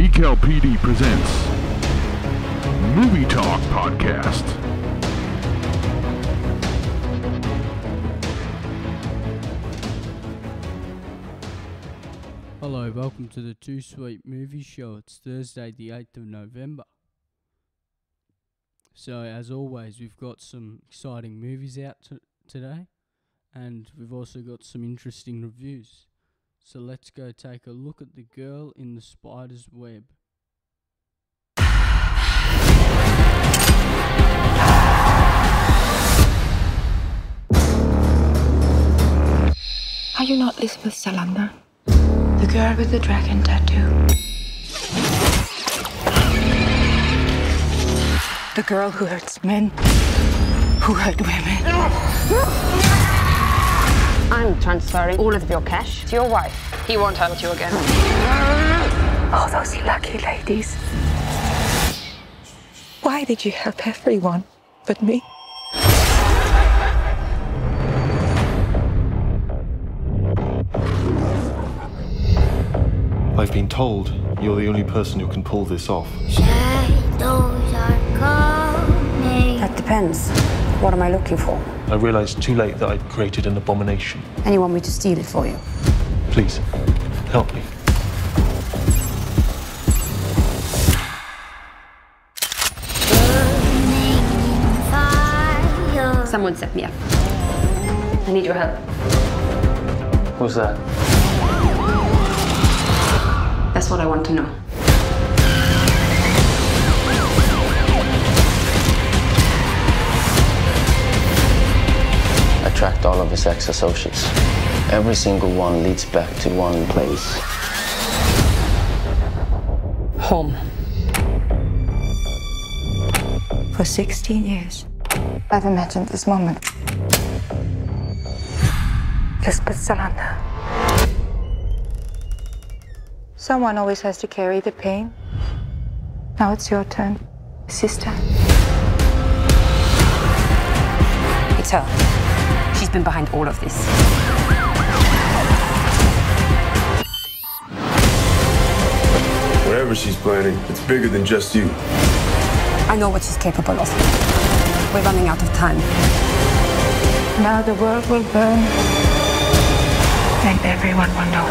VCAL presents Movie Talk Podcast. Hello, welcome to the 2Sweet movie show. It's Thursday the 8th of November. So as always, we've got some exciting movies out today, and we've also got some interesting reviews. So let's go take a look at The Girl in the Spider's Web. Are you not Lisbeth Salander? The girl with the dragon tattoo. The girl who hurts men, who hurt women. I'm transferring all of your cash to your wife. He won't hurt you again. Oh, those lucky ladies. Why did you help everyone but me? I've been told you're the only person who can pull this off. Shadows are coming. That depends. What am I looking for? I realized too late that I'd created an abomination. And you want me to steal it for you? Please, help me. Burning in fire. Someone set me up. I need your help. What's that? That's what I want to know. I tracked all of his ex-associates. Every single one leads back to one place. Home. For 16 years, I've imagined this moment. Lisbeth Salander. Someone always has to carry the pain. Now it's your turn, sister. It's her. She's been behind all of this. Whatever she's planning, it's bigger than just you. I know what she's capable of. We're running out of time. Now the world will burn, and everyone will know.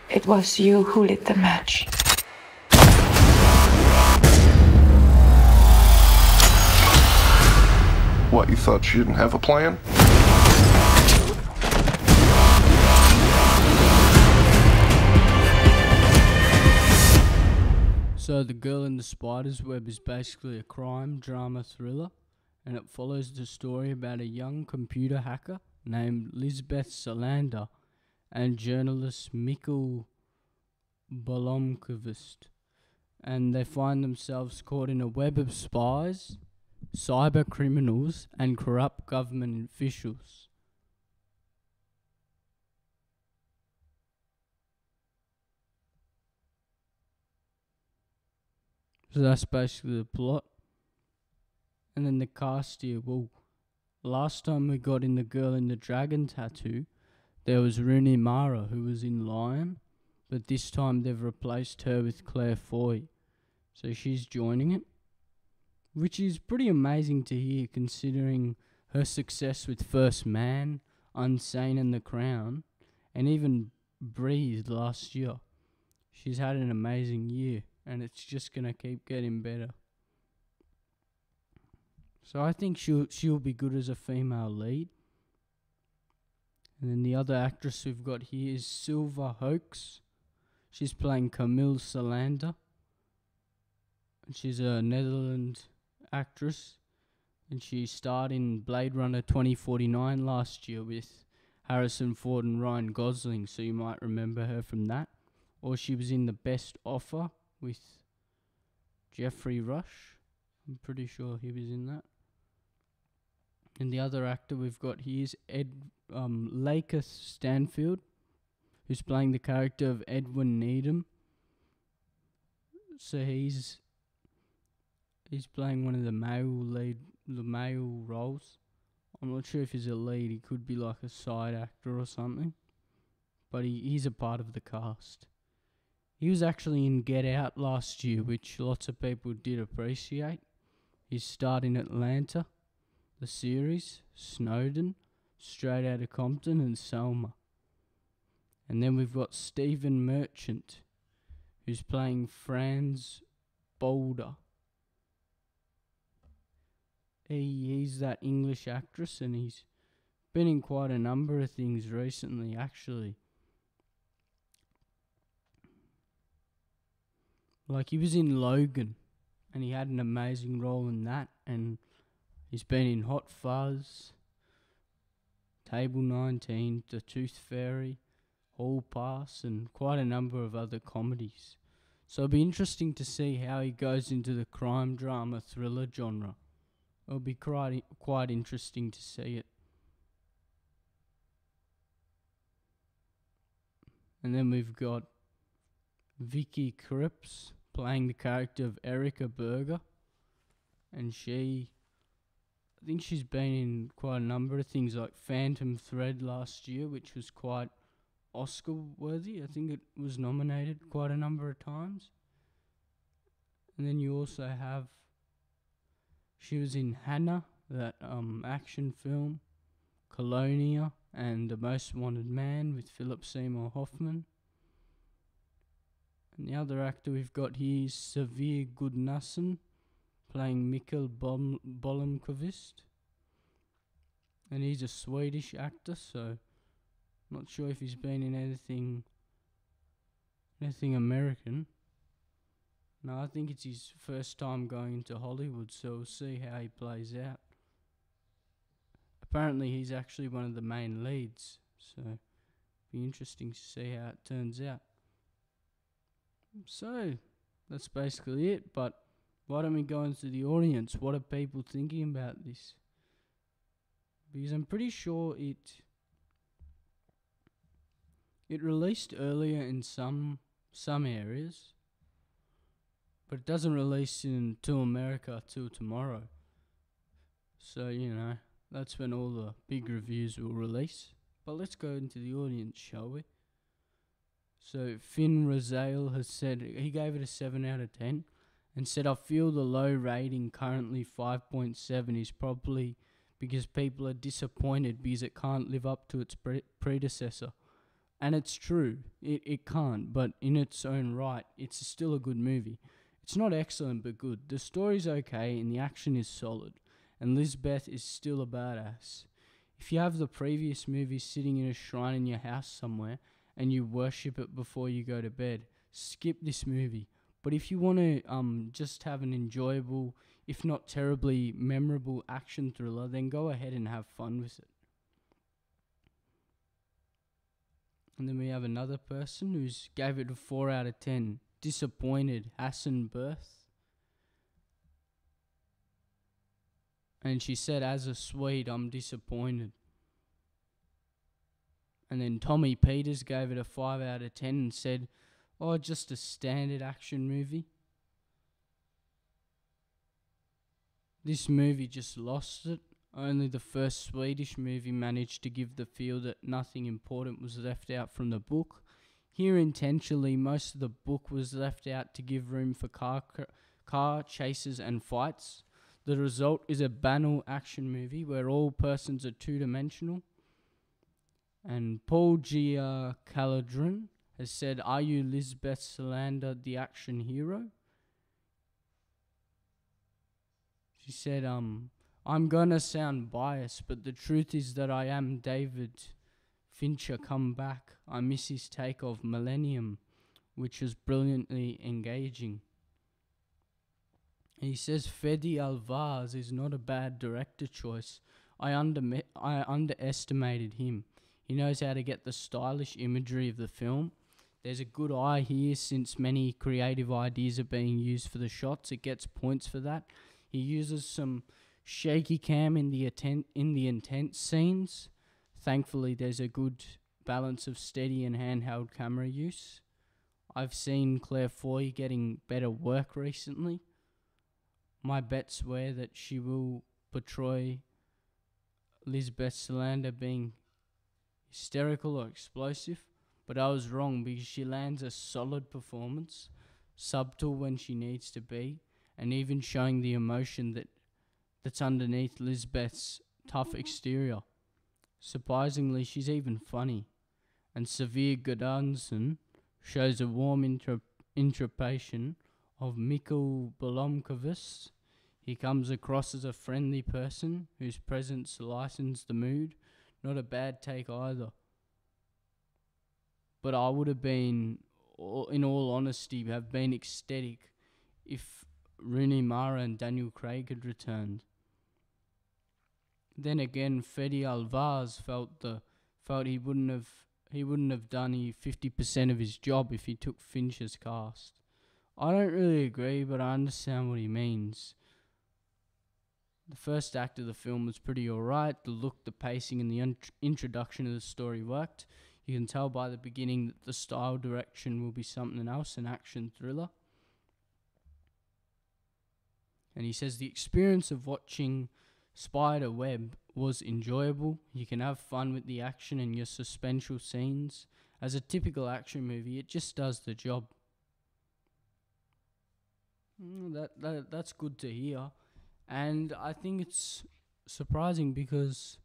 It was you who lit the match. What, you thought she didn't have a plan? So The Girl in the Spider's Web is basically a crime drama thriller, and it follows the story about a young computer hacker named Lisbeth Salander and journalist Mikkel Blomkvist, and they find themselves caught in a web of spies, cyber criminals, and corrupt government officials. So that's basically the plot. And then the cast here, well, last time we got in The Girl in the Dragon Tattoo, there was Rooney Mara, who was in Lion, but this time they've replaced her with Claire Foy. So she's joining it, which is pretty amazing to hear considering her success with First Man, Unsane and The Crown, and even Breathe last year. She's had an amazing year, and it's just going to keep getting better. So I think she'll be good as a female lead. And then the other actress we've got here is Silva Hoeks. She's playing Camille Salander. And she's a Netherlands actress. And she starred in Blade Runner 2049 last year with Harrison Ford and Ryan Gosling, so you might remember her from that. Or she was in The Best Offer with Jeffrey Rush. I'm pretty sure he was in that. And the other actor we've got here is Lakeith Stanfield, who's playing the character of Edwin Needham. So he's playing one of the male roles. I'm not sure if he's a lead. He could be like a side actor or something. but he's a part of the cast. He was actually in Get Out last year, which lots of people did appreciate. He starred in Atlanta, the series, Snowden, Straight Outta Compton, and Selma. And then we've got Stephen Merchant, who's playing Franz Boulder. He's that English actress, and he's been in quite a number of things recently, actually. Like, he was in Logan, and he had an amazing role in that, and he's been in Hot Fuzz, Table 19, The Tooth Fairy, Hall Pass, and quite a number of other comedies. So it'll be interesting to see how he goes into the crime drama thriller genre. It'll be quite interesting to see it. And then we've got Vicky Krieps playing the character of Erica Berger. And I think she's been in quite a number of things like Phantom Thread last year, which was quite Oscar worthy. I think it was nominated quite a number of times. And then you also have, she was in Hannah, that action film, Colonia, and The Most Wanted Man with Philip Seymour Hoffman. And the other actor we've got here is Severe Goodnason, playing Mikkel Bolomqvist. And he's a Swedish actor, so not sure if he's been in anything American. No, I think it's his first time going into Hollywood, so we'll see how he plays out. Apparently he's actually one of the main leads, so it'll be interesting to see how it turns out. So, that's basically it, but why don't we go into the audience? What are people thinking about this? Because I'm pretty sure it released earlier in some areas, but it doesn't release to America till tomorrow. So, that's when all the big reviews will release. But let's go into the audience, shall we? So Finn Razale has said, he gave it a 7 out of 10 and said, I feel the low rating, currently 5.7, is probably because people are disappointed because it can't live up to its predecessor. And it's true, it can't, but in its own right, it's still a good movie. It's not excellent, but good. The story's okay and the action is solid, and Lisbeth is still a badass. If you have the previous movie sitting in a shrine in your house somewhere and you worship it before you go to bed, skip this movie. But if you want to just have an enjoyable, if not terribly memorable action thriller, then go ahead and have fun with it. And then we have another person who's gave it a 4 out of 10. Disappointed, Hassan Berth. And she said, as a Swede, I'm disappointed. And then Tommy Peters gave it a 5 out of 10 and said, oh, just a standard action movie. This movie just lost it. Only the first Swedish movie managed to give the feel that nothing important was left out from the book. Here, intentionally, most of the book was left out to give room for car chases and fights. The result is a banal action movie where all persons are two-dimensional. And Paul G. Caladrin has said, are you Lisbeth Salander, the action hero? She said, I'm gonna sound biased, but the truth is that I am David Fincher come back. I miss his take of Millennium, which was brilliantly engaging. He says Fede Alvarez is not a bad director choice. I underestimated him. He knows how to get the stylish imagery of the film. There's a good eye here since many creative ideas are being used for the shots. It gets points for that. He uses some shaky cam in the intense scenes. Thankfully, there's a good balance of steady and handheld camera use. I've seen Claire Foy getting better work recently. My bets were that she will portray Lisbeth Salander being hysterical or explosive, But I was wrong because she lands a solid performance, subtle when she needs to be, and even showing the emotion that's underneath Lisbeth's tough exterior. Surprisingly, she's even funny. And Severe Godunson shows a warm interpretation of Mikhail Blomkvist. He comes across as a friendly person whose presence lightens the mood. Not a bad take either. But I would have been, in all honesty, have been ecstatic if Rooney Mara and Daniel Craig had returned. Then again, Fede Alvarez felt he wouldn't have done 50% of his job if he took Fincher's cast. I don't really agree, but I understand what he means. The first act of the film was pretty alright. The look, the pacing, and the introduction of the story worked. You can tell by the beginning that the style direction will be something else, an action thriller. And he says the experience of watching Spider Web was enjoyable. You can have fun with the action and your suspenseful scenes. As a typical action movie, it just does the job. That's good to hear. And I think it's surprising because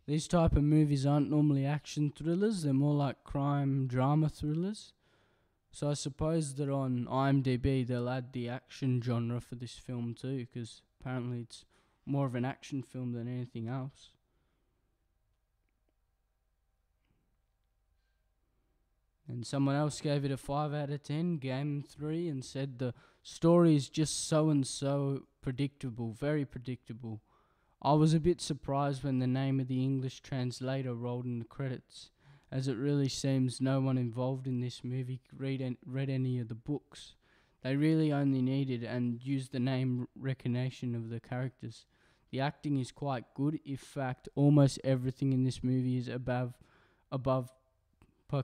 these type of movies aren't normally action thrillers. They're more like crime drama thrillers. So I suppose that on IMDb they'll add the action genre for this film too, because apparently it's more of an action film than anything else. And someone else gave it a 5 out of 10, Game 3, and said the story is just so and so predictable, very predictable. I was a bit surprised when the name of the English translator rolled in the credits, as it really seems no one involved in this movie read any of the books. They really only needed and used the name recognition of the characters. The acting is quite good. In fact, almost everything in this movie is above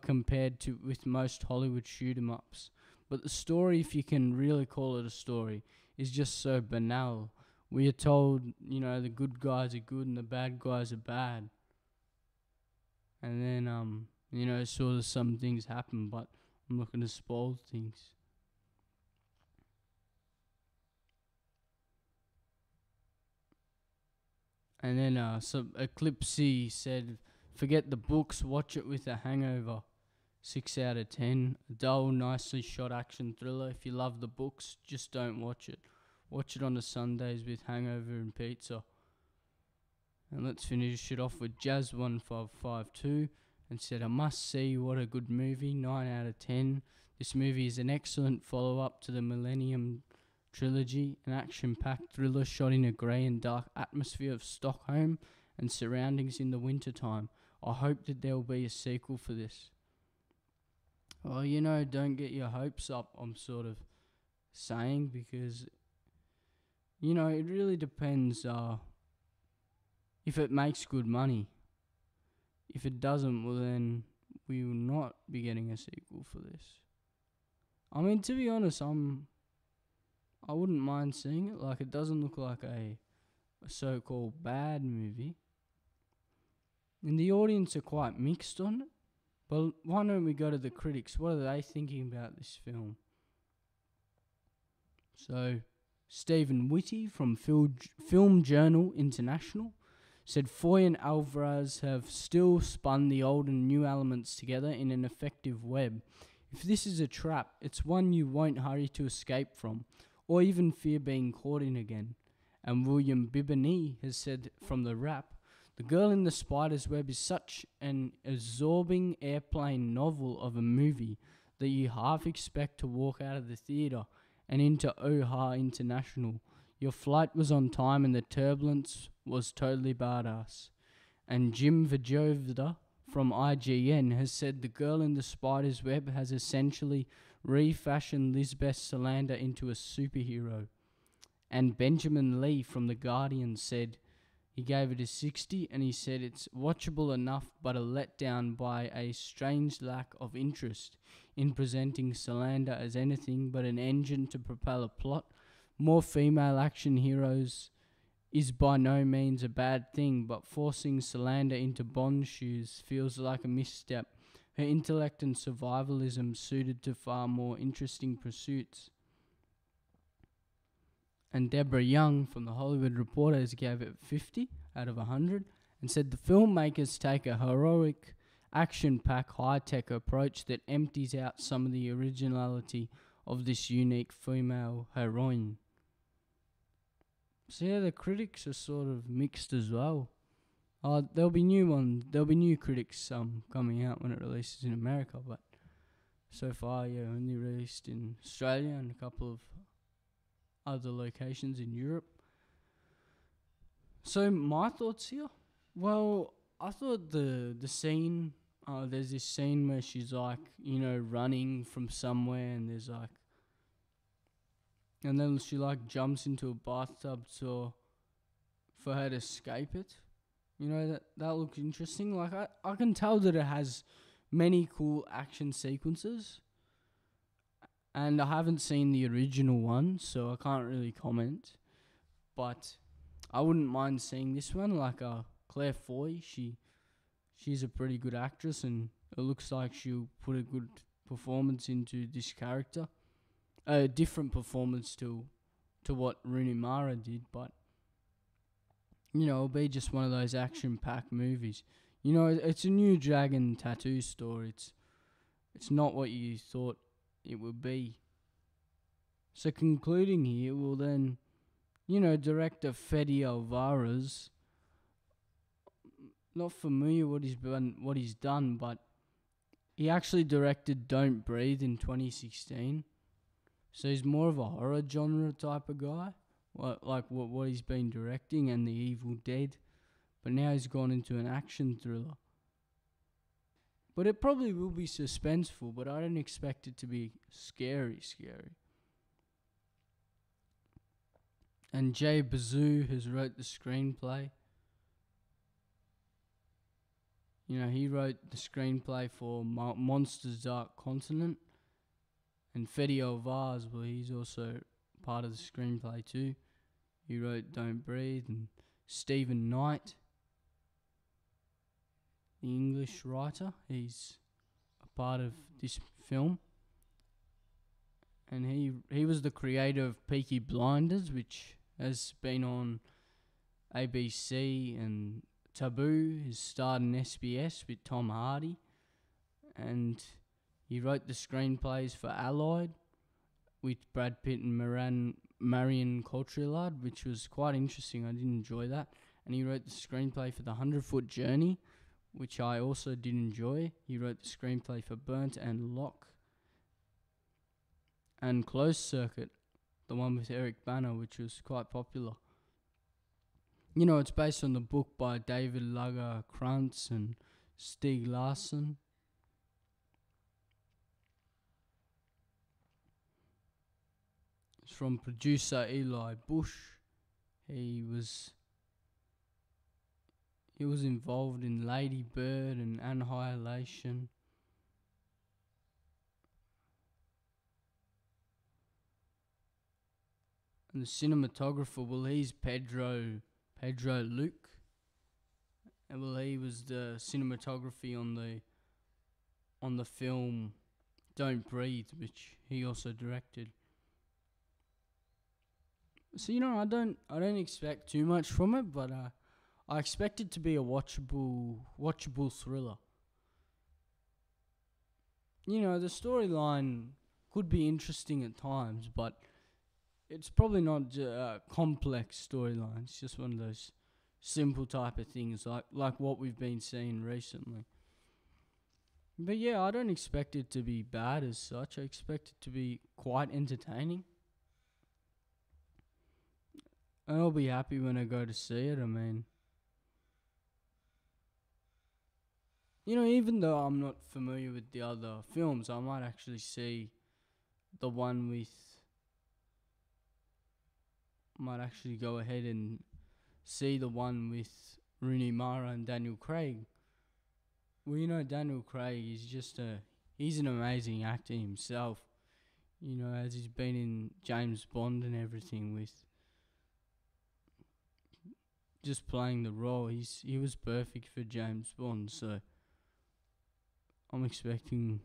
compared to with most Hollywood shoot-'em-ups. But the story, if you can really call it a story, is just so banal. We are told, the good guys are good and the bad guys are bad. And then, sort of some things happen, but I'm not going to spoil things. And then some Eclipsey said, forget the books, watch it with a hangover. 6 out of 10. A dull, nicely shot action thriller. If you love the books, just don't watch it. Watch it on the Sundays with hangover and pizza. And let's finish it off with Jazz1552 and said, I must see, what a good movie. 9 out of 10. This movie is an excellent follow-up to the Millennium Trilogy, an action-packed thriller shot in a grey and dark atmosphere of Stockholm and surroundings in the wintertime. I hope that there will be a sequel for this. Well, don't get your hopes up, I'm sort of saying, because, it really depends if it makes good money. If it doesn't, well then we will not be getting a sequel for this. I mean, to be honest, I wouldn't mind seeing it. Like, it doesn't look like a so-called bad movie. And the audience are quite mixed on it. But why don't we go to the critics? What are they thinking about this film? So, Stephen Whitty from Film Journal International said Foy and Alvarez have still spun the old and new elements together in an effective web. If this is a trap, it's one you won't hurry to escape from, or even fear being caught in again. And William Bibany has said from The Wrap, The Girl in the Spider's Web is such an absorbing airplane novel of a movie that you half expect to walk out of the theatre and into Oha International. Your flight was on time and the turbulence was totally badass. And Jim Vajovda from IGN has said The Girl in the Spider's Web has essentially refashioned Lisbeth Salander into a superhero. And Benjamin Lee from The Guardian said he gave it a 60 and he said it's watchable enough but a letdown by a strange lack of interest in presenting Salander as anything but an engine to propel a plot. More female action heroes is by no means a bad thing, but forcing Salander into Bond's shoes feels like a misstep. her intellect and survivalism suited to far more interesting pursuits. And Deborah Young from The Hollywood Reporter gave it 50 out of 100 and said the filmmakers take a heroic, action-packed, high-tech approach that empties out some of the originality of this unique female heroine. So yeah, the critics are sort of mixed as well. There'll be new critics coming out when it releases in America, but so far, yeah, only released in Australia and a couple of other locations in Europe. So my thoughts here. Well, I thought the scene. There's this scene where she's like, running from somewhere, and there's like, and then she like jumps into a bathtub for her to escape it. That looks interesting. Like I can tell that it has many cool action sequences. And I haven't seen the original one, so I can't really comment. But I wouldn't mind seeing this one. Like Claire Foy, she's a pretty good actress, and it looks like she'll put a good performance into this character. A different performance to what Rooney Mara did, but it'll be just one of those action-packed movies. It's a new dragon tattoo story. It's not what you thought it would be. So concluding here, we'll then, director Fede Alvarez, not familiar what he's done, but he actually directed Don't Breathe in 2016. So he's more of a horror genre type of guy, like what he's been directing, and The Evil Dead. But now he's gone into an action thriller. But it probably will be suspenseful, but I don't expect it to be scary. And Jay Bazoo has wrote the screenplay. He wrote the screenplay for Monsters Dark Continent. And Fede Alvarez, well, he's also part of the screenplay too. He wrote Don't Breathe. And Stephen Knight, the English writer, he's a part of this film. And he was the creator of Peaky Blinders, which has been on ABC, and Taboo has starred in SBS with Tom Hardy. And he wrote the screenplays for Allied with Brad Pitt and Marion Cotillard, which was quite interesting. I did enjoy that. And he wrote the screenplay for The 100-Foot Journey, which I also did enjoy. He wrote the screenplay for Burnt and Lock. And Closed Circuit, the one with Eric Bana, which was quite popular. It's based on the book by David Lager Krantz and Stieg Larsson. It's from producer Eli Bush. He was involved in Lady Bird and Annihilation. And the cinematographer, well, he's Pedro Luke. And well, he was the cinematography on the film Don't Breathe, which he also directed. So I don't expect too much from it, but I expect it to be a watchable thriller. The storyline could be interesting at times, but it's probably not a complex storyline. It's just one of those simple type of things, like what we've been seeing recently. But yeah, I don't expect it to be bad as such. I expect it to be quite entertaining. And I'll be happy when I go to see it. I mean, even though I'm not familiar with the other films, I might actually see the one with... might actually go ahead and see the one with Rooney Mara and Daniel Craig. Well, Daniel Craig is he's an amazing actor himself. As he's been in James Bond and everything, with just playing the role. He was perfect for James Bond, so I'm expecting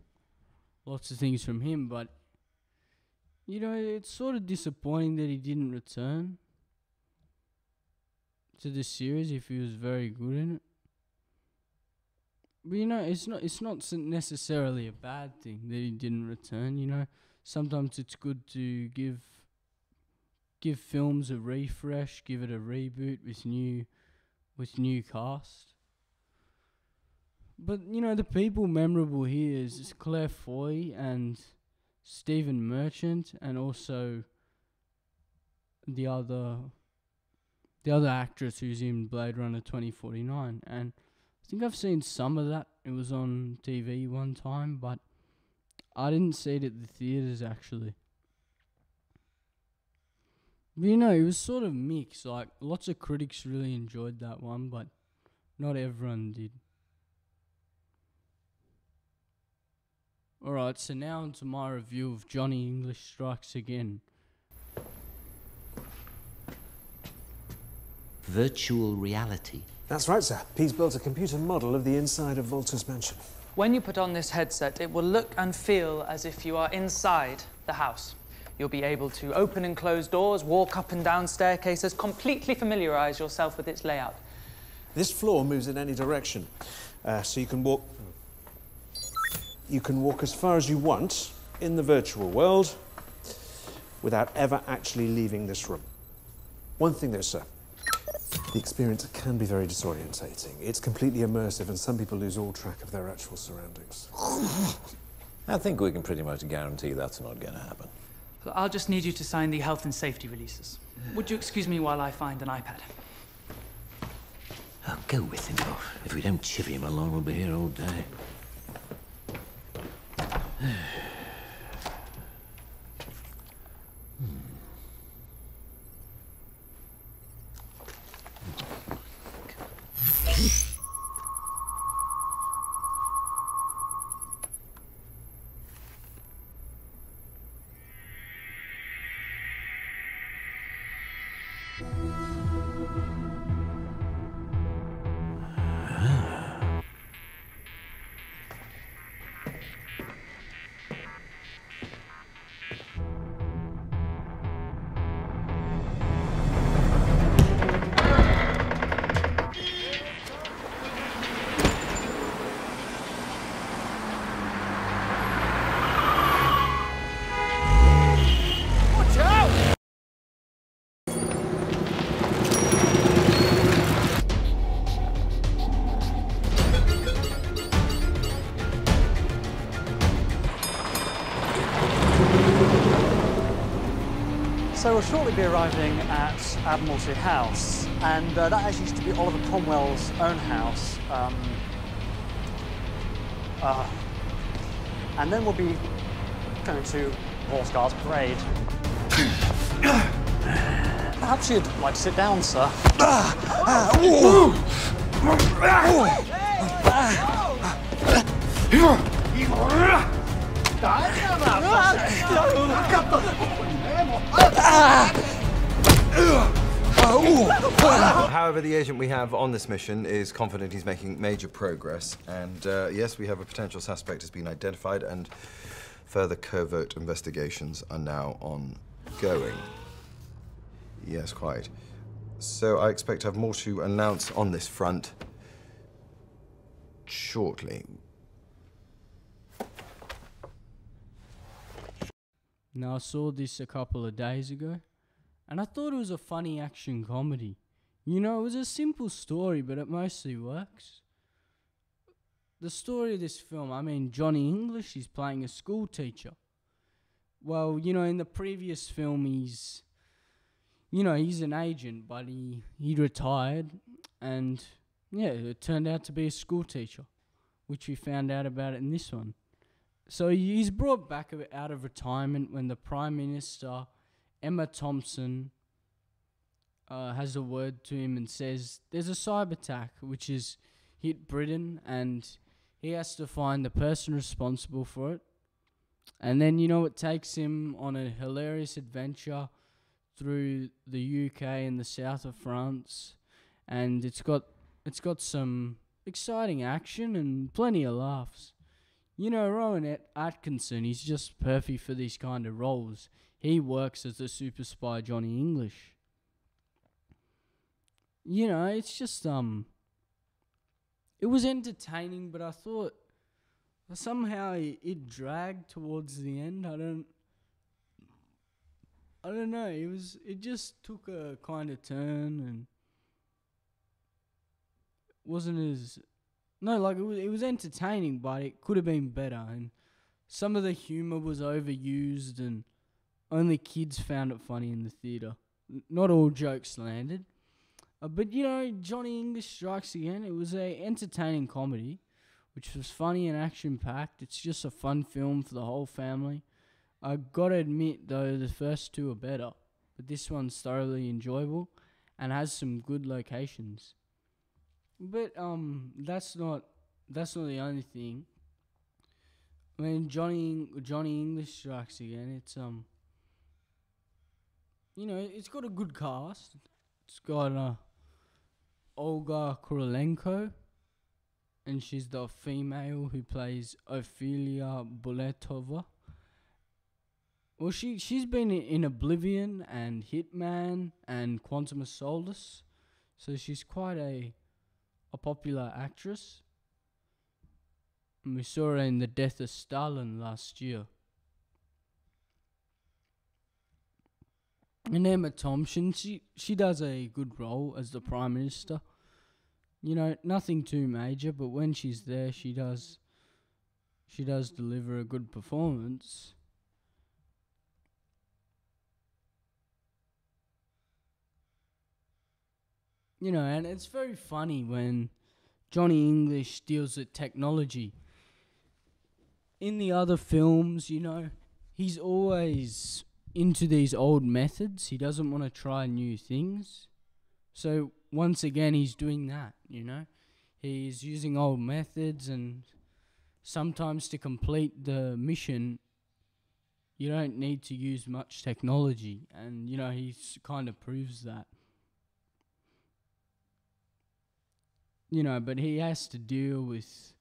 lots of things from him, but you know, it's sort of disappointing that he didn't return to the series if he was very good in it. But you know, it's not necessarily a bad thing that he didn't return. You know, sometimes it's good to give films a refresh, give it a reboot with new cast. But you know, the people memorable here is Claire Foy and Stephen Merchant, and also the other actress who's in Blade Runner 2049. And I think I've seen some of that. It was on TV one time, but I didn't see it at the theatres actually. But you know, it was sort of mixed. Like, lots of critics really enjoyed that one, but not everyone did. Alright, so now onto my review of Johnny English Strikes Again. Virtual reality. That's right, sir. He's built a computer model of the inside of Walter's mansion. When you put on this headset, it will look and feel as if you are inside the house. You'll be able to open and close doors, walk up and down staircases, completely familiarise yourself with its layout. This floor moves in any direction, so you can walk as far as you want in the virtual world without ever actually leaving this room. One thing though, sir. The experience can be very disorientating. It's completely immersive, and some people lose all track of their actual surroundings. I think we can pretty much guarantee that's not going to happen. I'll just need you to sign the health and safety releases. Would you excuse me while I find an iPad? I'll go with him, though. If we don't chivvy him along, we'll be here all day. So we'll shortly be arriving at Admiralty House, and that actually used to be Oliver Cromwell's own house. And then we'll be going to Horse Guards Parade. Perhaps you'd like to sit down, sir. However, the agent we have on this mission is confident he's making major progress, and yes, we have a potential suspect has been identified, and further covert investigations are now ongoing. Yes, quite. So I expect to have more to announce on this front shortly. Now, I saw this a couple of days ago, and I thought it was a funny action comedy. You know, it was a simple story, but it mostly works. The story of this film, I mean, Johnny English, he's playing a school teacher. Well, you know, in the previous film, he's an agent, but he retired, and yeah, it turned out to be a school teacher, which we found out about it in this one. So he's brought back out of retirement when the Prime Minister, Emma Thompson, has a word to him and says there's a cyber attack which has hit Britain, and he has to find the person responsible for it. And then, you know, it takes him on a hilarious adventure through the UK and the south of France, and it's got some exciting action and plenty of laughs. You know, Atkinson, he's just perfect for these kind of roles. He works as the super spy Johnny English. You know, it's just, it was entertaining, but I thought somehow it dragged towards the end. I don't know. It just took a kind of turn and wasn't as it was entertaining, but it could have been better. And some of the humor was overused, and only kids found it funny in the theater. Not all jokes landed. But, you know, Johnny English Strikes Again, it was a entertaining comedy, which was funny and action-packed. It's just a fun film for the whole family. I gotta admit, though, the first two are better, but this one's thoroughly enjoyable and has some good locations. But that's not the only thing. I mean, Johnny English Strikes Again. It's you know, it's got a good cast. It's got Olga Kurylenko, and she's the female who plays Ophelia Buletova. Well, she's been in Oblivion and Hitman and Quantum of Solace, so she's quite a popular actress. And we saw her in The Death of Stalin last year. And Emma Thompson, she does a good role as the Prime Minister. You know, nothing too major, but when she's there, she does deliver a good performance. You know, and it's very funny when Johnny English deals with technology. In the other films, you know, he's always into these old methods. He doesn't want to try new things. So once again, he's doing that, you know. He's using old methods, and sometimes to complete the mission, you don't need to use much technology. And, you know, he kind of proves that. You know, but he has to deal with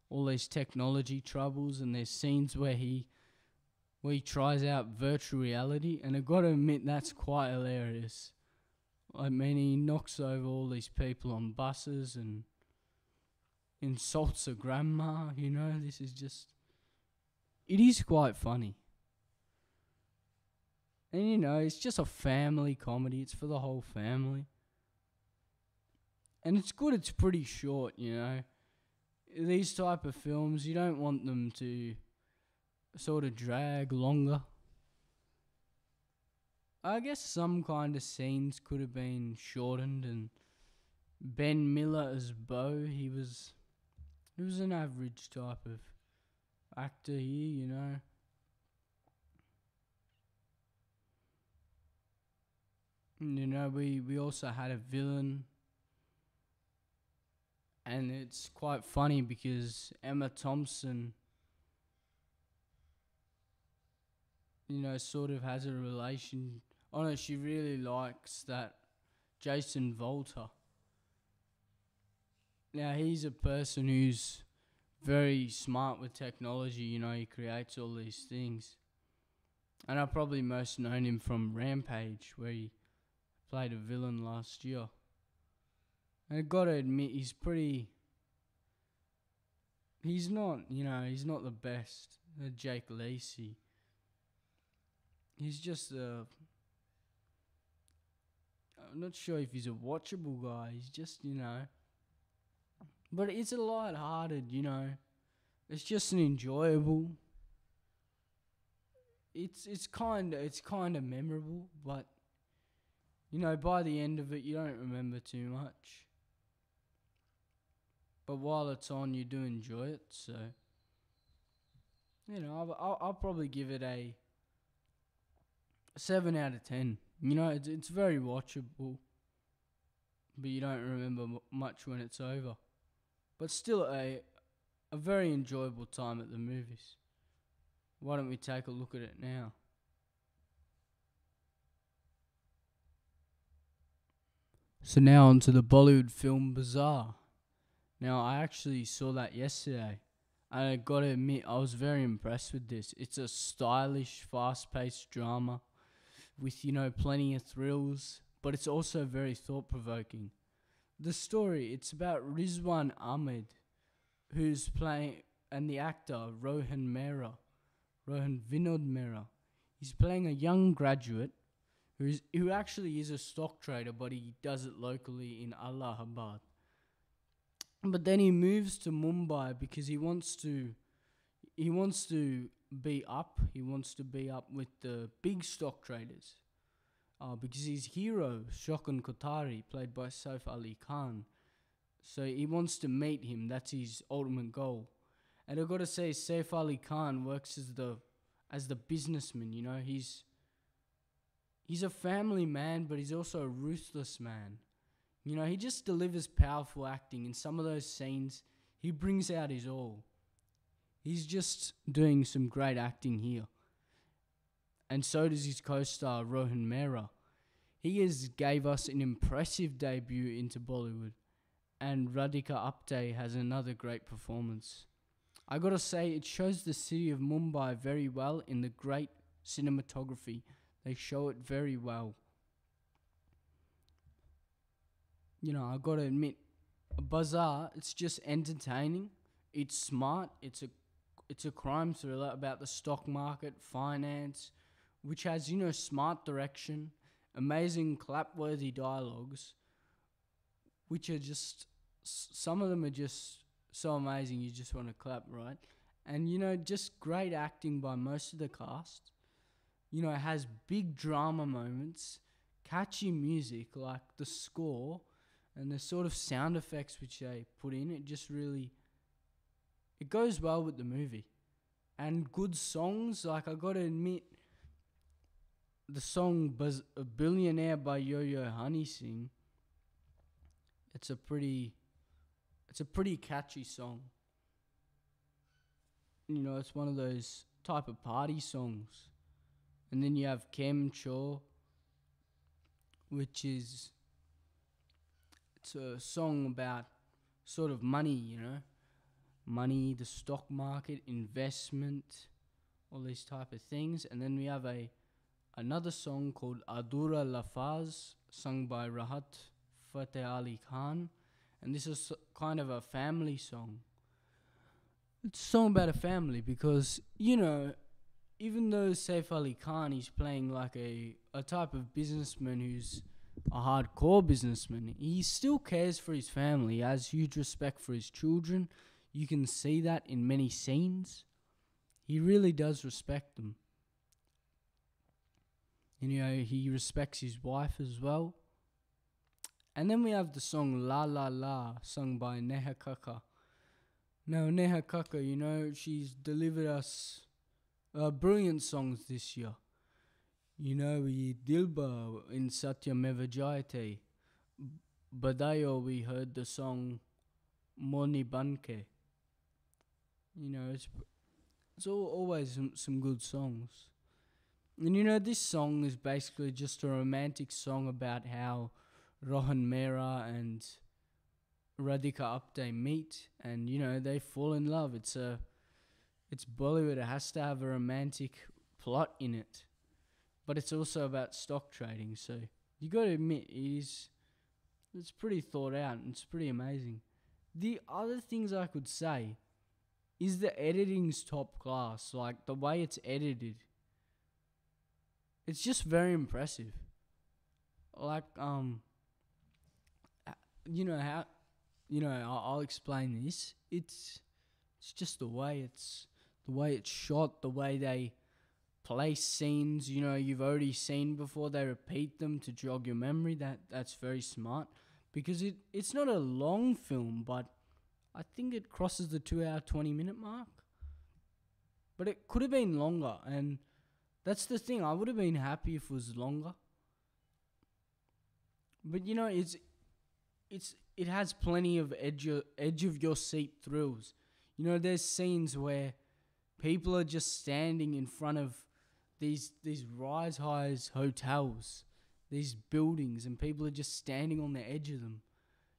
all these technology troubles, and there's scenes where he tries out virtual reality, and I've got to admit that's quite hilarious. I mean, he knocks over all these people on buses and insults a grandma, you know. It is quite funny. And, you know, it's just a family comedy. It's for the whole family. And it's good it's pretty short, you know. These type of films, you don't want them to sort of drag longer. I guess some kind of scenes could have been shortened, and Ben Miller as Bo, he was an average type of actor here, you know. And, you know, we also had a villain. And it's quite funny because Emma Thompson, you know, sort of has a relation. Oh no, she really likes that Jason Volta. Now, he's a person who's very smart with technology, you know, he creates all these things. And I've probably most known him from Rampage, where he played a villain last year. And I've got to admit, he's not the best, Jake Lacey. He's just I'm not sure if he's a watchable guy. He's just, you know. But it's a light-hearted, you know. It's just an enjoyable. It's kind of memorable, but, you know, by the end of it, you don't remember too much. But while it's on, you do enjoy it, so, you know, I'll probably give it a 7 out of 10. You know, it's very watchable, but you don't remember much when it's over. But still a very enjoyable time at the movies. Why don't we take a look at it now? So now onto the Bollywood film Bazaar. Now, I actually saw that yesterday. I gotta admit, I was very impressed with this. It's a stylish, fast-paced drama with, plenty of thrills, but it's also very thought-provoking. The story, it's about Rizwan Ahmed, who's playing, and the actor, Rohan Vinod Mehra. He's playing a young graduate who actually is a stock trader, but he does it locally in Allahabad. But then he moves to Mumbai because he wants to be up. He wants to be up with the big stock traders. Because his hero, Shokhan Kothari, played by Saif Ali Khan. So he wants to meet him. That's his ultimate goal. And I've got to say, Saif Ali Khan works as the businessman. He's a family man, but he's also a ruthless man. He just delivers powerful acting. In some of those scenes, he brings out his all. He's just doing some great acting here. And so does his co-star, Rohan Mehra. He gave us an impressive debut into Bollywood. And Radhika Apte has another great performance. I gotta say, it shows the city of Mumbai very well in the great cinematography. They show it very well. I gotta admit, Bazaar, it's just entertaining. It's smart. It's a crime thriller about the stock market, finance, which has, smart direction, amazing clap-worthy dialogues, which are just, some of them are just so amazing you just want to clap, right? And, just great acting by most of the cast. It has big drama moments, catchy music, like the score, and the sort of sound effects which they put in. It just really, it goes well with the movie. And good songs, like I gotta admit, the song Billionaire by Yo-Yo Honey Singh, it's a pretty catchy song. It's one of those type of party songs. And then you have Kem Cho, which is, it's a song about sort of money, money, the stock market, investment, all these type of things. And then we have another song called Adura Lafaz, sung by Rahat Fateh Ali Khan. And this is kind of a family song. It's a song about a family because, even though Saif Ali Khan is playing like a type of businessman who's a hardcore businessman, he still cares for his family. He has huge respect for his children. You can see that in many scenes. He really does respect them. And, he respects his wife as well. And then we have the song La La La, sung by Neha Kaka. Now, Neha Kaka, she's delivered us brilliant songs this year. We Dilba in Satyameva Jayate. Badayo, we heard the song Moni Banke. It's always some good songs. And this song is basically just a romantic song about how Rohan Mehra and Radhika Apte meet and, they fall in love. It's Bollywood. It has to have a romantic plot in it. But it's also about stock trading. So you got to admit, it's pretty thought out and it's pretty amazing. The other things I could say is the editing's top class. Like the way it's edited, it's just very impressive. Like, I'll explain this. It's just the way it's shot, the way they place scenes, you've already seen before. They repeat them to jog your memory. That's very smart because it's not a long film, but I think it crosses the 2-hour, 20-minute mark. But it could have been longer, and that's the thing. I would have been happy if it was longer. But it has plenty of edge of your seat thrills. There's scenes where people are just standing in front of these rise highs hotels, these buildings, and people are just standing on the edge of them.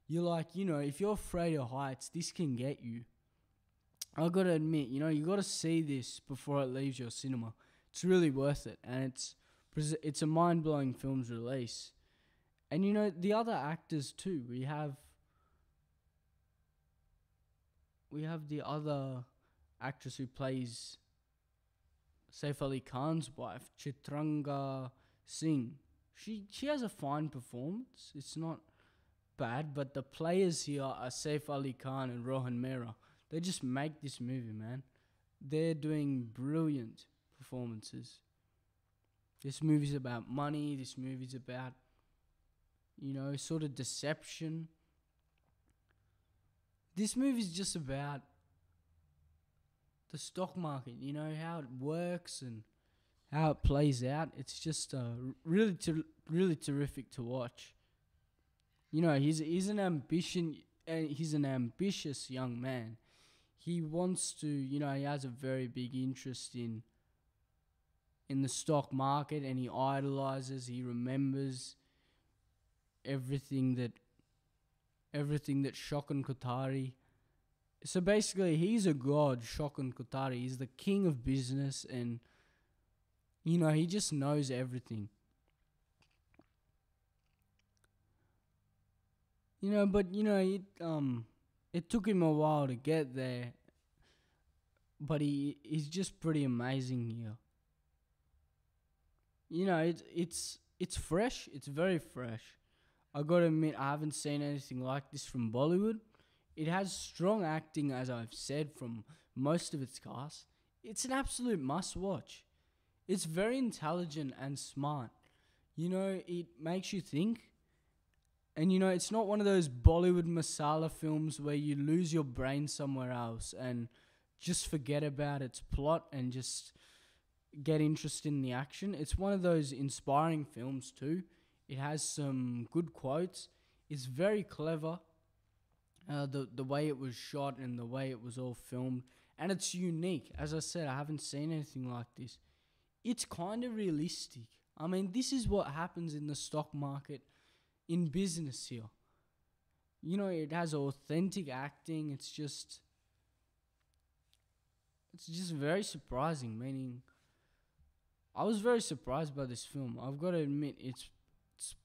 You're like, if you're afraid of heights, this can get you. I gotta admit, you know, you gotta see this before it leaves your cinema. It's really worth it, and it's a mind-blowing film's release. And you know, the other actors too. We have the other actress who plays Saif Ali Khan's wife, Chitranga Singh. She has a fine performance. It's not bad, but the players here are Saif Ali Khan and Rohan Mehra. They just make this movie, man. They're doing brilliant performances. This movie's about money. This movie's about, you know, sort of deception. This movie's just about the stock market, you know, how it works and how it plays out. It's just really terrific to watch. You know, he's an ambitious young man. He wants to, you know, he has a very big interest in the stock market, and he idolizes, he remembers everything that Shokhan Kothari. So basically, he's a god, Shokhan Kothari. He's the king of business, and you know, he just knows everything. You know, but you know, it took him a while to get there, but he's just pretty amazing here. You know, it's fresh. It's very fresh. I gotta admit, I haven't seen anything like this from Bollywood. It has strong acting, as I've said, from most of its cast. It's an absolute must-watch. It's very intelligent and smart. You know, it makes you think. And, you know, it's not one of those Bollywood masala films where you lose your brain somewhere else and just forget about its plot and just get interested in the action. It's one of those inspiring films too. It has some good quotes. It's very clever. The way it was shot and the way it was all filmed. And it's unique. As I said, I haven't seen anything like this. It's kind of realistic. I mean, this is what happens in the stock market, in business here. You know, it has authentic acting. It's just very surprising. Meaning, I was very surprised by this film. I've got to admit, it's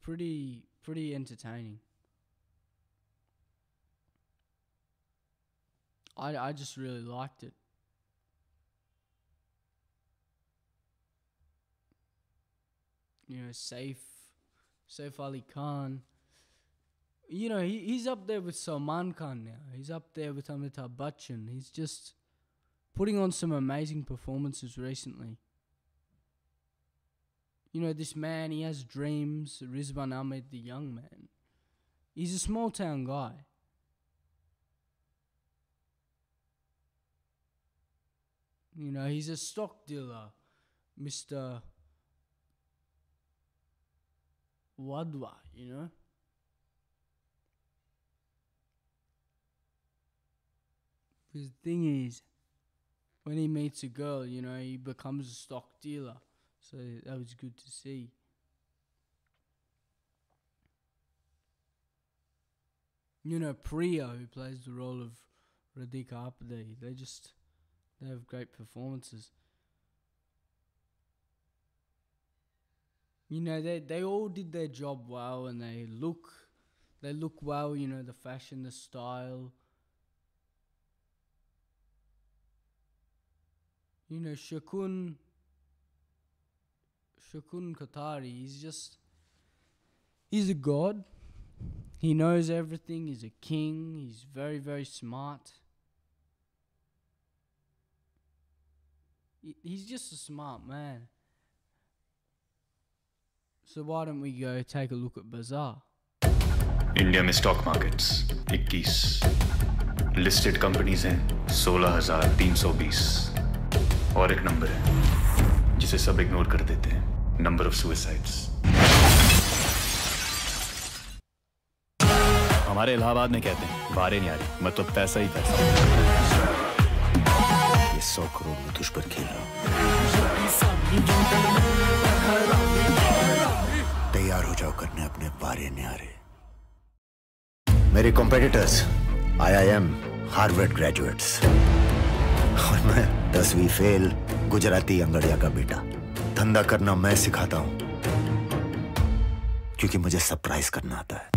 pretty entertaining. I just really liked it. You know, Saif Ali Khan. You know, he's up there with Salman Khan now. He's up there with Amitabh Bachchan. He's just putting on some amazing performances recently. You know, this man, he has dreams. Rizwan Ahmed, the young man. He's a small town guy. You know, he's a stock dealer, Mr. Wadwa, you know. The thing is, when he meets a girl, you know, he becomes a stock dealer. So that was good to see. You know, Priya, who plays the role of Radhika Apte, they have great performances. You know, they all did their job well, and they look well, you know, the fashion, the style. You know, Shokhan Kothari, he's a god. He knows everything. He's a king. He's very, very smart. He's just a smart man. So why don't we go take a look at Bazaar? India में stock markets 21 listed companies हैं 16,320 और एक number है जिसे सब ignore कर देते हैं नंबर ऑफ सुसाइड्स हमारे इलाहाबाद में कहते हैं वारे नहीं आ रही मतलब पैसा ही पैसा ये 100 करोड़ में तुझ पर खेल रहा हूं तैयार हो जाओ करने अपने वारे न्यारे मेरे कॉम्पिटिटर्स IIM हार्वर्ड ग्रेजुएट्स और मैं 10वीं फेल गुजराती अंगड़िया का बेटा। धंधा करना मैं सिखाता हूँ क्योंकि मुझे सरप्राइज करना आता है।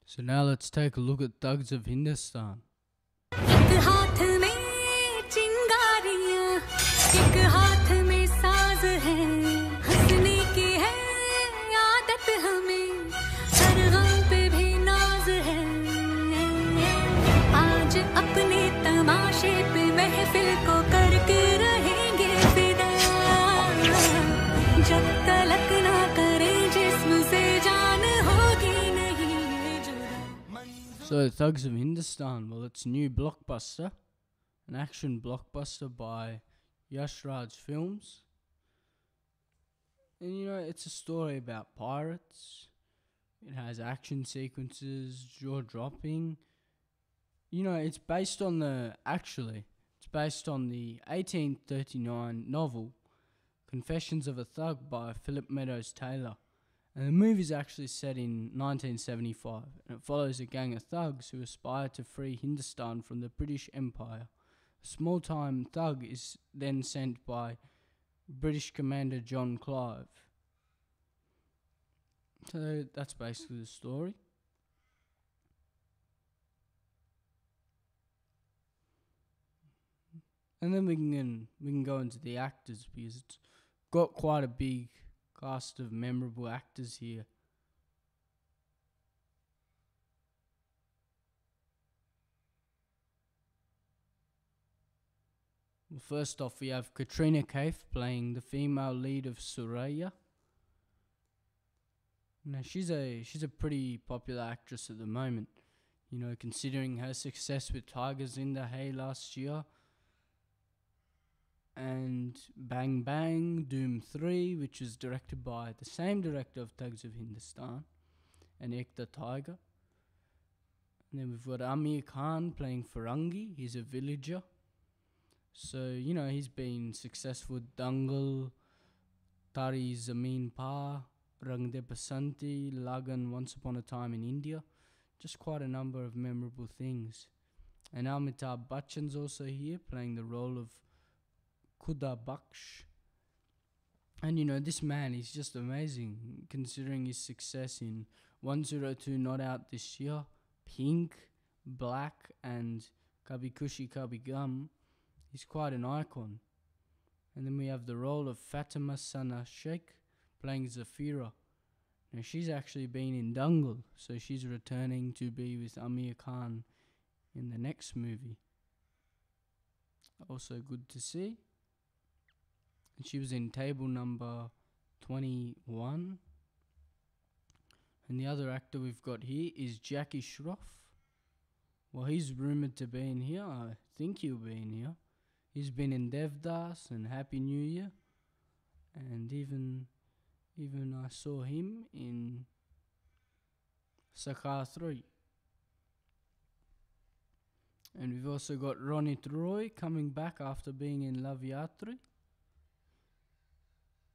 So now let's take a look at Thugs of Hindustan. एक हाथ में चिंगारियां, एक हाथ में साज है, हंसने की है आदत हमें, हर गम पे भी नाज है। आज अपने तमाशे पे महफिल को करके रहेंगे फिदा, जब तलक ना करे जिस्म से जान होगी नहीं ये जुदा। So Thugs of Hindustan, well, it's a new blockbuster, an action blockbuster by Yash Raj Films. And you know, it's a story about pirates. It has action sequences, jaw dropping. You know, it's based on the 1839 novel Confessions of a Thug by Philip Meadows Taylor. And the movie is actually set in 1975, and it follows a gang of thugs who aspire to free Hindustan from the British Empire. A small-time thug is then sent by British Commander John Clive. So that's basically the story. And then we can go into the actors, because it's got quite a big cast of memorable actors here. Well, first off, we have Katrina Kaif playing the female lead of Suraya. Now she's a pretty popular actress at the moment, you know, considering her success with Tigers in the Hay last year, and Bang Bang Doom 3, which was directed by the same director of Thugs of Hindustan, and Ekta Tiger. And then we've got Amir Khan playing Farangi. He's a villager. So, you know, he's been successful with Dangal, Tari Zameen Pa, Rang De Basanti, Lagan, Once Upon a Time in India. Just quite a number of memorable things. And Amitabh Bachchan's also here playing the role of Khuda Baksh. And you know, this man is just amazing, considering his success in 102 Not Out This Year, Pink, Black, and Kabhi Khushi Kabhi Gum. He's quite an icon. And then we have the role of Fatima Sana Sheikh playing Zafira. Now she's actually been in Dangal, so she's returning to be with Amir Khan in the next movie. Also good to see. And she was in table number 21. And the other actor we've got here is Jackie Shroff. Well, he's rumoured to be in here. I think he'll be in here. He's been in Devdas and Happy New Year. And even I saw him in Sakar 3. And we've also got Ronit Roy coming back after being in Love Yatri.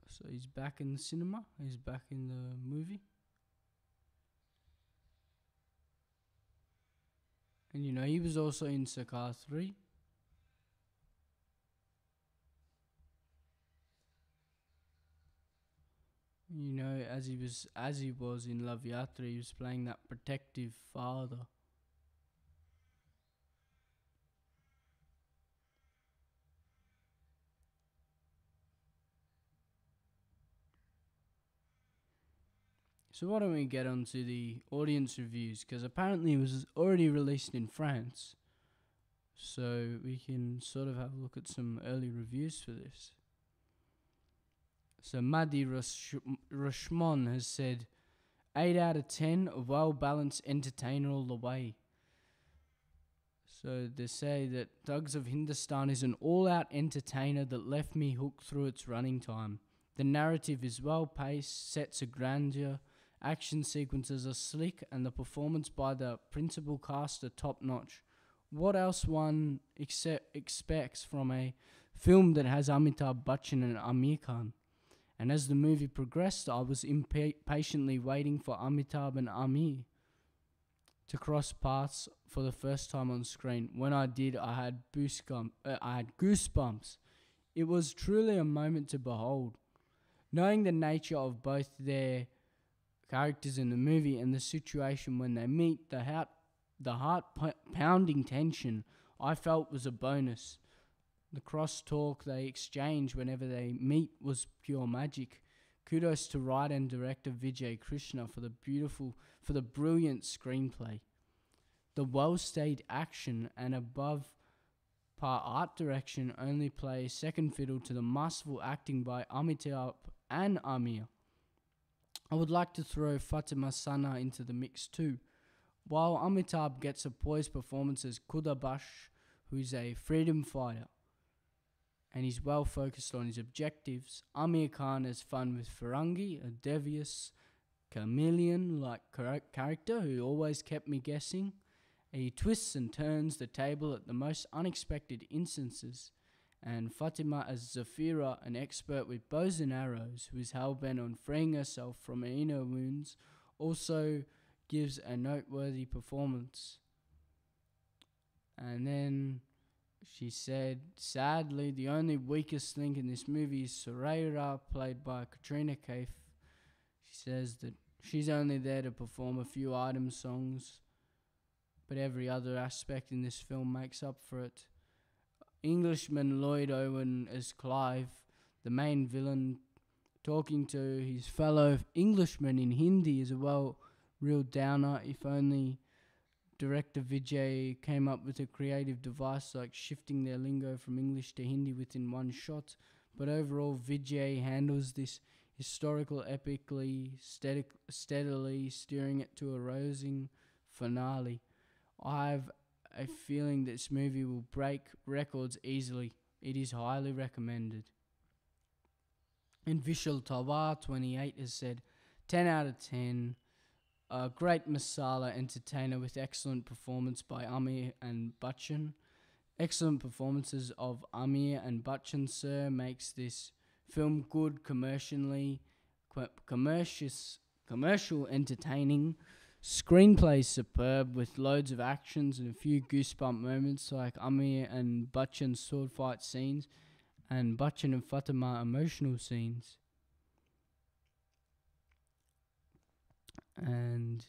So he's back in the cinema. He's back in the movie. And you know, he was also in Sakar 3. You know, as he was in Love Yatri, he was playing that protective father. So why don't we get on to the audience reviews, because apparently it was already released in France. So we can sort of have a look at some early reviews for this. So Madi Rashmon has said, 8 out of 10, a well-balanced entertainer all the way. So they say that Thugs of Hindustan is an all-out entertainer that left me hooked through its running time. The narrative is well-paced, sets are grandeur, action sequences are slick, and the performance by the principal cast are top-notch. What else one expects from a film that has Amitabh Bachchan and Amir Khan? And as the movie progressed, I was impatiently waiting for Amitabh and Amir to cross paths for the first time on screen. When I did, I had goosebumps. It was truly a moment to behold. Knowing the nature of both their characters in the movie and the situation when they meet, the heart-pounding tension I felt was a bonus. The cross-talk they exchange whenever they meet was pure magic. Kudos to writer and director Vijay Krishna for the brilliant screenplay. The well-staged action and above-par art direction only play second fiddle to the masterful acting by Amitabh and Amir. I would like to throw Fatima Sana into the mix too. While Amitabh gets a poised performance as Kudabash, who's a freedom fighter, and he's well focused on his objectives, Amir Khan has fun with Farangi, a devious, chameleon-like character who always kept me guessing. He twists and turns the table at the most unexpected instances, and Fatima as Zafira, an expert with bows and arrows who is hell-bent on freeing herself from her inner wounds, also gives a noteworthy performance. And then she said, sadly, the only weakest link in this movie is Surayra, played by Katrina Kaif. She says that she's only there to perform a few item songs, but every other aspect in this film makes up for it. Englishman Lloyd Owen as Clive, the main villain, talking to his fellow Englishmen in Hindi is a real downer. If only director Vijay came up with a creative device like shifting their lingo from English to Hindi within one shot. But overall, Vijay handles this historical epically, steadily steering it to a rousing finale. I have a feeling that this movie will break records easily. It is highly recommended. And Vishal Tawar 28 has said 10 out of 10. A great masala entertainer with excellent performance by Amir and Bachchan. Excellent performances of Amir and Bachchan, sir, makes this film good commercial, entertaining. Screenplay superb with loads of actions and a few goosebump moments like Amir and Bachchan's sword fight scenes and Bachchan and Fatima emotional scenes. And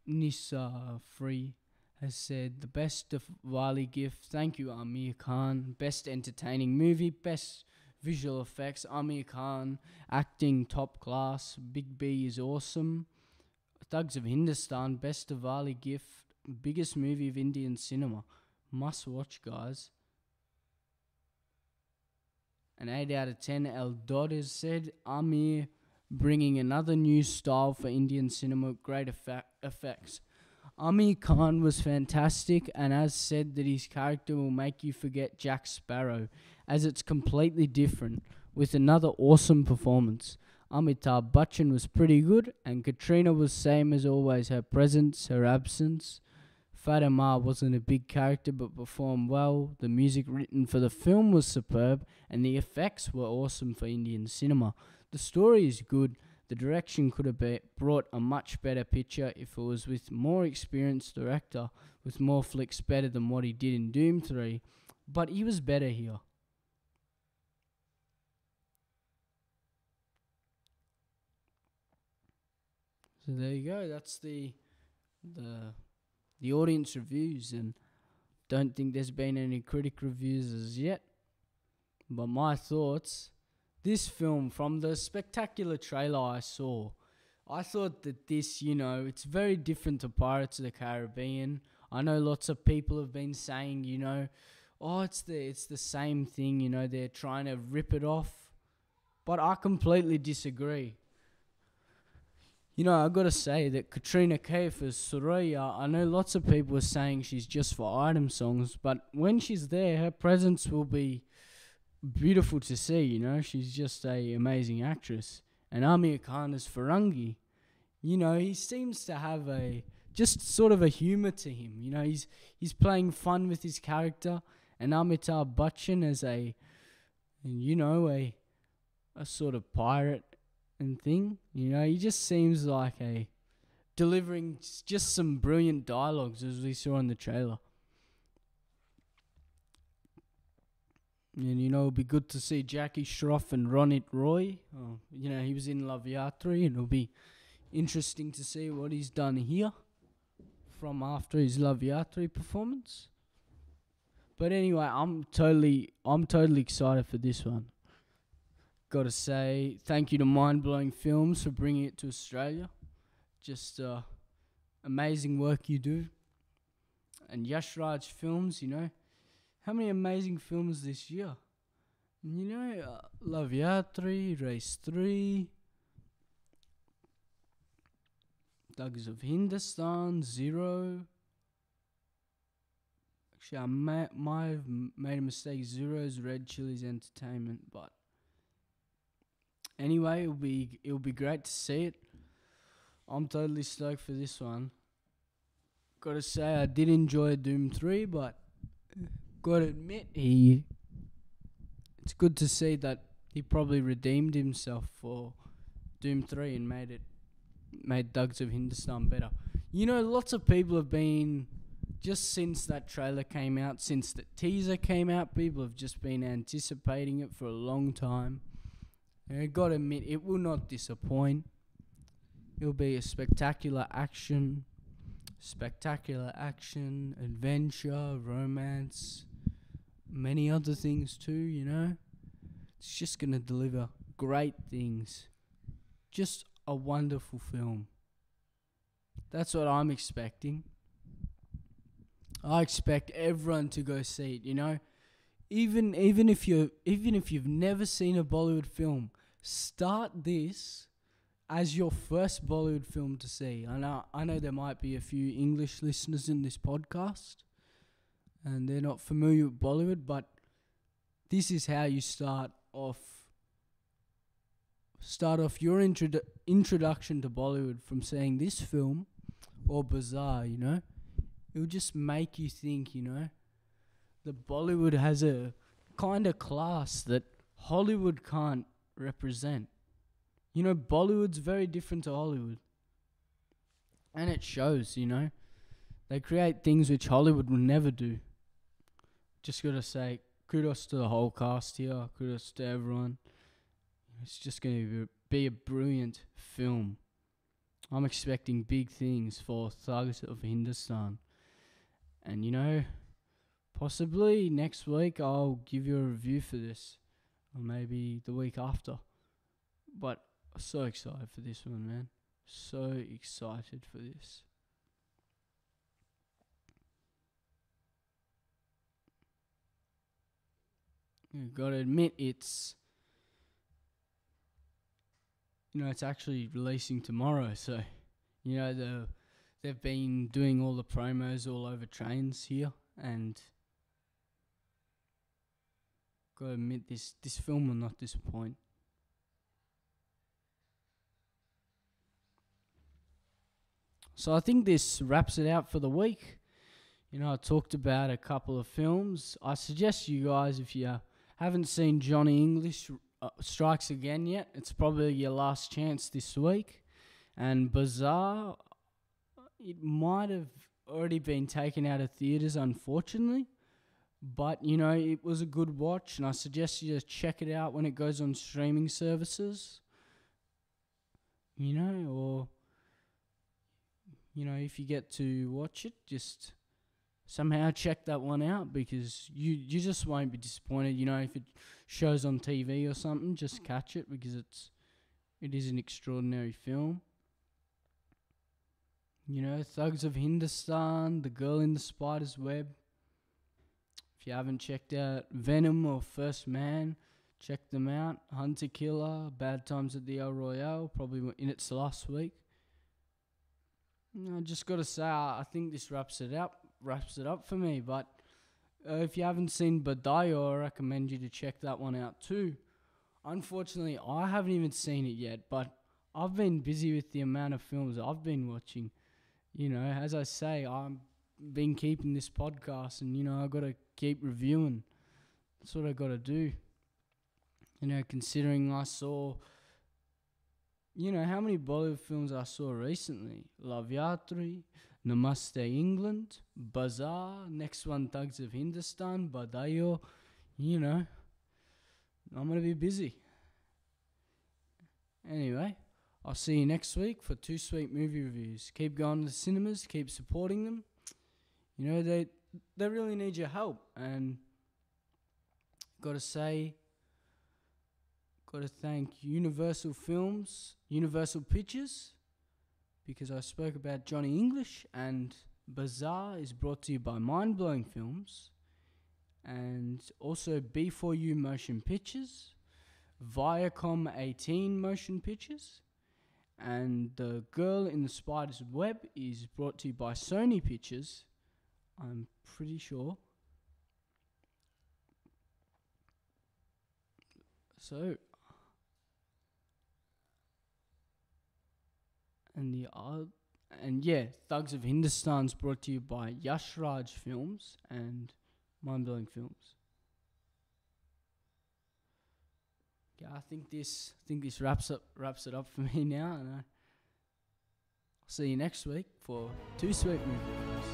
Nisa Free has said, the best Diwali gift, thank you Amir Khan, best entertaining movie, best visual effects, Amir Khan, acting top class, Big B is awesome, Thugs of Hindustan, best Diwali gift, biggest movie of Indian cinema, must watch guys. An 8 out of 10, El Dodd has said, Amir bringing another new style for Indian cinema with great effects. Amir Khan was fantastic and has said that his character will make you forget Jack Sparrow as it's completely different with another awesome performance. Amitabh Bachchan was pretty good and Katrina was same as always, her presence, her absence. Fatima wasn't a big character but performed well. The music written for the film was superb and the effects were awesome for Indian cinema. The story is good. The direction could have brought a much better picture if it was with more experienced director with more flicks better than what he did in Doom 3, but he was better here. So there you go. That's the audience reviews, and don't think there's been any critic reviews as yet. But my thoughts, this film, from the spectacular trailer I saw, I thought that this, it's very different to Pirates of the Caribbean. I know lots of people have been saying, it's the same thing, they're trying to rip it off. But I completely disagree. I got to say that Katrina Kaif as Suraya, I know lots of people are saying she's just for item songs, but when she's there, her presence will be beautiful to see, She's just a amazing actress. And Amir Khan as Farangi, he seems to have just sort of a humour to him. He's playing fun with his character. And Amitabh Bachchan as a sort of pirate and thing. He just seems like delivering just some brilliant dialogues as we saw in the trailer. And, it'll be good to see Jackie Shroff and Ronit Roy. He was in Lavyatri, and it'll be interesting to see what he's done here from after his Lavyatri performance. But anyway, I'm totally excited for this one. Got to say thank you to Mind Blowing Films for bringing it to Australia. Just amazing work you do. And Yash Raj Films, how many amazing films this year? Lavyatri, Race 3, Thugs of Hindustan, Zero. Actually, I might have made a mistake. Zero's Red Chilies Entertainment, but anyway, it'll be great to see it. I'm totally stoked for this one. Gotta say, I did enjoy Doom 3, but gotta admit, it's good to see that he probably redeemed himself for Doom 3 and made Thugs of Hindustan better. Lots of people have been, just since that trailer came out, since the teaser came out, people have just been anticipating it for a long time. And I gotta admit, it will not disappoint. It'll be a spectacular action, adventure, romance, many other things too, It's just going to deliver great things. Just a wonderful film. That's what I'm expecting. I expect everyone to go see it, Even if you've never seen a Bollywood film, start this as your first Bollywood film to see. I know there might be a few English listeners in this podcast, and they're not familiar with Bollywood, but this is how you start off your introduction to Bollywood, from seeing this film or Bazaar, It'll just make you think, that Bollywood has a kind of class that Hollywood can't represent. Bollywood's very different to Hollywood. And it shows, They create things which Hollywood will never do. Just got to say, kudos to the whole cast here. Kudos to everyone. It's just going to be a brilliant film. I'm expecting big things for Thugs of Hindustan. And, possibly next week I'll give you a review for this. Or maybe the week after. But so excited for this one, man. So excited for this. You've got to admit, it's actually releasing tomorrow. So, they've been doing all the promos all over trains here, and got to admit, this film will not disappoint. So I think this wraps it out for the week. I talked about a couple of films. I suggest you guys, if you haven't seen Johnny English Strikes Again yet, it's probably your last chance this week. And Bazaar, it might have already been taken out of theatres, unfortunately. But, it was a good watch, and I suggest you just check it out when it goes on streaming services. Or if you get to watch it, just somehow check that one out, because you just won't be disappointed. If it shows on TV or something, just catch it, because it is an extraordinary film. Thugs of Hindustan, The Girl in the Spider's Web. If you haven't checked out Venom or First Man, check them out. Hunter Killer, Bad Times at the El Royale, probably in its last week. I just got to say, I think this wraps it up for me. But if you haven't seen Badayo, I recommend you to check that one out too. Unfortunately, I haven't even seen it yet, but I've been busy with the amount of films I've been watching. As I say, I've been keeping this podcast, and I've got to keep reviewing. That's what I got to do. Considering I saw you know, how many Bollywood films I saw recently? Love Yatri, Namaste England, Bazaar, next one Thugs of Hindustan, Badayo. You know, I'm going to be busy. Anyway, I'll see you next week for 2Sweet movie reviews. Keep going to the cinemas, keep supporting them. You know, they really need your help. And got to thank Universal Pictures, because I spoke about Johnny English, and Bazaar is brought to you by Mind Blowing Films, and also B4U Motion Pictures, Viacom 18 Motion Pictures, and The Girl in the Spider's Web is brought to you by Sony Pictures, I'm pretty sure. So, and Thugs of Hindustan's brought to you by Yash Raj Films and Mind Blowing Films. Yeah, I think this wraps it up for me now, and I'll see you next week for 2Sweet Movies.